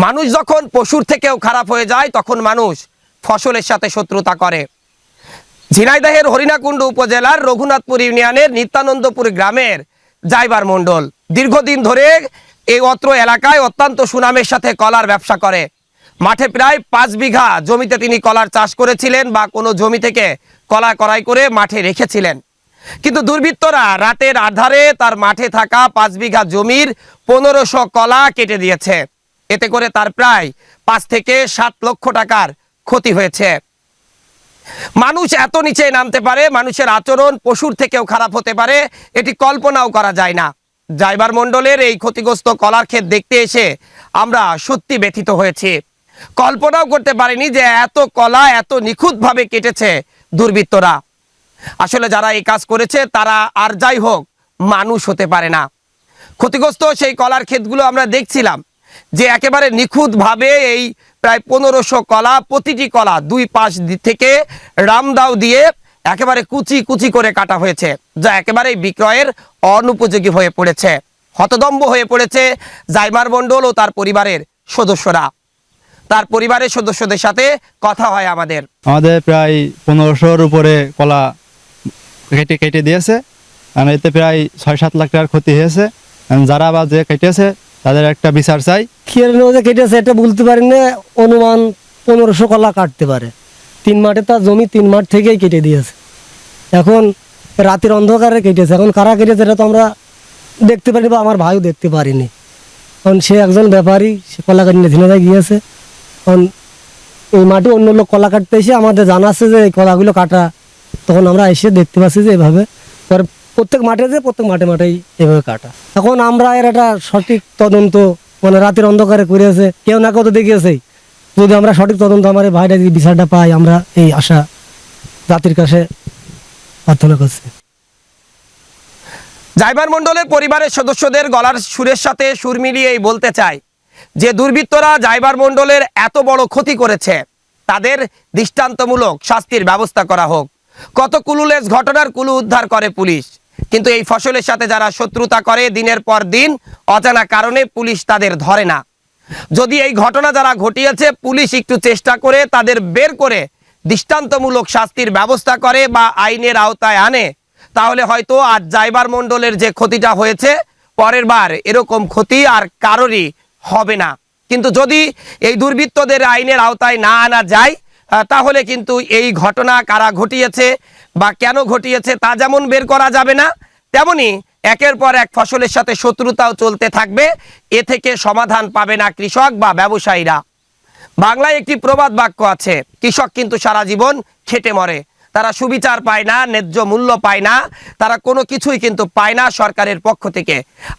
মানুষ যখন পশুর থেকেও খারাপ হয়ে যায় তখন মানুষ ফসলের সাথে শত্রুতা করে। ঝিনাইদহের হরিণাকুণ্ড উপজেলার রঘুনাথপুর ইউনিয়নের নিত্যানন্দপুর গ্রামের জাইবার মণ্ডল দীর্ঘদিন ধরে এই অত্র এলাকায় অত্যন্ত সুনামের সাথে কলার ব্যবসা করে। মাঠে প্রায় 5 বিঘা জমিতে তিনি কলার চাষ করেছিলেন বা কোনো জমি থেকে কলা করাই করে মাঠে রেখেছিলেন। কিন্তু দুর্বৃত্তরা রাতের আধারে তার মাঠে থাকা 5 বিঘা জমির 1500 কলা কেটে দিয়েছে। এতে করে তার প্রায় 5 থেকে 7 লক্ষ টাকার ক্ষতি হয়েছে। মানুষ এত নিচে নামতে পারে, মানুষের আচরণ পশুর থেকেও খারাপ হতে পারে, এটি কল্পনাও করা যায় না। জাইবার মণ্ডলের এই ক্ষতিগ্রস্ত কলার ক্ষেত দেখতে এসে আমরা সত্যি ব্যথিত হয়েছি। কল্পনাও করতে পারিনি যে এত কলা এত নিখুঁতভাবে কেটেছে দুর্বৃত্তরা। আসলে যারা এই কাজ করেছে তারা আর যাই হোক মানুষ হতে পারে না। ক্ষতিগ্রস্ত সেই কলার ক্ষেতগুলো আমরা দেখছিলাম যে একেবারে নিখুঁতভাবে এই প্রায় 1500 কলা, প্রতিটি কলা 2 পাশ থেকে রামদাও দিয়ে একেবারে কুচি কুচি করে কাটা হয়েছে, যা একেবারে বিক্রয়ের অনুপযোগী হয়ে পড়েছে। হতদম্ব হয়ে পড়েছে জাইবার মণ্ডল ও তার পরিবারের সদস্যরা। তার পরিবারের সদস্যদের সাথে কথা হয় আমাদের প্রায় 1500-র উপরে কলা কেটে কেটে দিয়েছে। এতে প্রায় 6-7 লাখ টাকার ক্ষতি হয়েছে। যারা বা যে কেটেছে তাদের একটা বিচার চাই। কেটেছে এটা বলতে পারি না, অনুমান 1500 কলা কাটতে পারে। 3 মাঠে তার জমি, 3 মাঠ থেকেই কেটে দিয়েছে। এখন রাতের অন্ধকারে কেটেছে, এখন কারা কেটেছে এটা তো আমরা দেখতে পারিনি বা আমার ভাইও দেখতে পারিনি। কারণ সে একজন ব্যাপারী, সে কলা কাটিয়ে ঝিনাইদহ গিয়েছে। কারণ এই মাঠে অন্য লোক কলা কাটতে এসে আমাদের জানাচ্ছে যে এই কলাগুলো কাটা, তখন আমরা এসে দেখতে পাচ্ছি যে এভাবে পরে প্রত্যেক মাঠেই এভাবে কাটা। এখন আমরা এর একটা সঠিক তদন্ত মানে রাতের অন্ধকারে করেছে, কেউ না কেউ তো দেখিয়েছেই। যদি আমরা সঠিক তদন্ত আমার এই ভাইটা যদি বিচারটা পাই, আমরা এই আশা জাতির কাছে প্রার্থনা করছি। জাইবার মণ্ডলের পরিবারের সদস্যদের গলার সুরের সাথে সুর মিলিয়েই বলতে চাই যে দুর্বৃত্তরা জাইবার মণ্ডলের এত বড় ক্ষতি করেছে, তাদের দৃষ্টান্তমূলক শাস্তির ব্যবস্থা করা হোক। কত কুলুলেস ঘটনার কুলু উদ্ধার করে পুলিশ, কিন্তু এই ফসলের সাথে যারা শত্রুতা করে দিনের পর দিন অজানা কারণে পুলিশ তাদের ধরে না। যদি এই ঘটনা যারা ঘটিয়েছে পুলিশ একটু চেষ্টা করে তাদের বের করে দৃষ্টান্তমূলক শাস্তির ব্যবস্থা করে বা আইনের আওতায় আনে, তাহলে হয়তো আজ জাইবার মণ্ডলের যে ক্ষতিটা হয়েছে পরের বার এরকম ক্ষতি আর কারোরই হবে না। কিন্তু যদি এই দুর্বৃত্তদের আইনের আওতায় না আনা যায়, তাহলে কিন্তু এই ঘটনা কারা ঘটিয়েছে বা কেন ঘটিয়েছে তা যেমন বের করা যাবে না, তেমনি একের পর এক ফসলের সাথে শত্রুতাও চলতে থাকবে। এ থেকে সমাধান পাবে না কৃষক বা ব্যবসায়ীরা। বাংলায় একটি প্রবাদ বাক্য আছে, কৃষক কিন্তু সারা জীবন খেটে মরে, তারা সুবিচার পায় না, ন্যায্য মূল্য পায় না, তারা কোনো কিছুই কিন্তু পায় না সরকারের পক্ষ থেকে।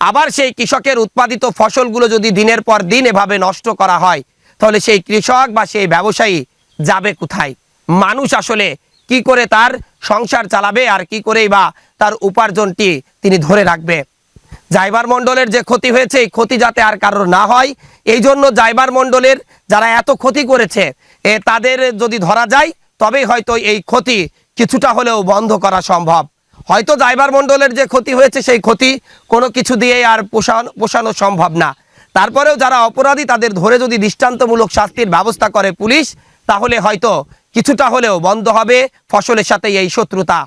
আবার সেই কৃষকের উৎপাদিত ফসলগুলো যদি দিনের পর দিন এভাবে নষ্ট করা হয়, তাহলে সেই কৃষক বা সেই ব্যবসায়ী যাবে কোথায়? মানুষ আসলে কি করে তার সংসার চালাবে আর কি করেই বা তার উপার্জনটি তিনি ধরে রাখবে? জাইবার মণ্ডলের যে ক্ষতি হয়েছে এই ক্ষতি যাতে আর কারোর না হয়, এই জন্য জাইবার মণ্ডলের যারা এত ক্ষতি করেছে তাদের যদি ধরা যায় তবেই হয়তো এই ক্ষতি কিছুটা হলেও বন্ধ করা সম্ভব। হয়তো জাইবার মণ্ডলের যে ক্ষতি হয়েছে সেই ক্ষতি কোনো কিছু দিয়ে আর পোষানো সম্ভব না। তারপরেও যারা অপরাধী তাদের ধরে যদি দৃষ্টান্তমূলক শাস্তির ব্যবস্থা করে পুলিশ, তাহলে হয়তো কিছুটা হলেও বন্ধ হবে ফসলের সাথে এই শত্রুতা।